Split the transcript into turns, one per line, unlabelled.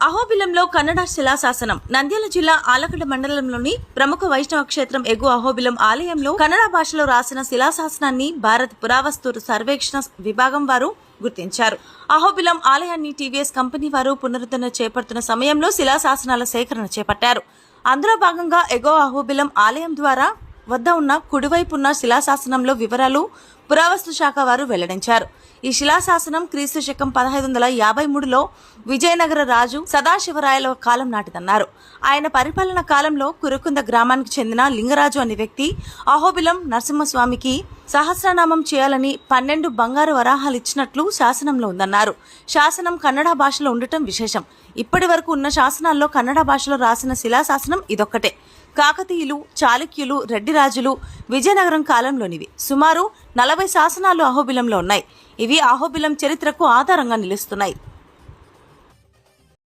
అహోబిలంలో కన్నడ శిలాశాసనం. నంద్యాల జిల్లా ఆలగడ్డ మండలంలోని ప్రముఖ వైష్ణవ క్షేత్రం ఎగు అహోబిలం ఆలయంలో కన్నడ భాషలో రాసిన శిలాశాసనాన్ని భారత పురావస్తు సర్వేక్షణ విభాగం వారు గుర్తించారు. అహోబిలం ఆలయాన్ని టీవీఎస్ కంపెనీ వారు పునరుద్ధరణ చేపడుతున్న సమయంలో శిలాశాసనాల సేకరణ చేపట్టారు. అందులో భాగంగా ఎగో అహోబిలం ఆలయం ద్వారా వద్ద ఉన్న కుడివైపున్న శిలాశాసనంలో వివరాలు పురావస్తు శాఖ వారు వెల్లడించారు. ఈ శిలాశాసనం క్రీస్తు శకం 1553లో విజయనగర రాజు సదాశివరాయల కాలం నాటిదన్నారు. ఆయన పరిపాలన కాలంలో కురుకుంద గ్రామానికి చెందిన లింగరాజు అనే వ్యక్తి అహోబిలం నరసింహస్వామికి సహస్రనామం చేయాలని 12 బంగారు వరాహాలు ఇచ్చినట్లు శాసనంలో ఉందన్నారు. శాసనం కన్నడ భాషలో ఉండటం విశేషం. ఇప్పటి వరకు ఉన్న శాసనాల్లో కన్నడ భాషలో రాసిన శిలాశాసనం ఇదొక్కటే. కాకతీయులు, చాళుక్యులు, రెడ్డి రాజులు, విజయనగరం కాలంలోనివి. సుమారు 40 శాసనాలు అహోబిలంలో ఉన్నాయి. ఇవి అహోబిలం చరిత్రకు ఆధారంగా నిలుస్తున్నాయి.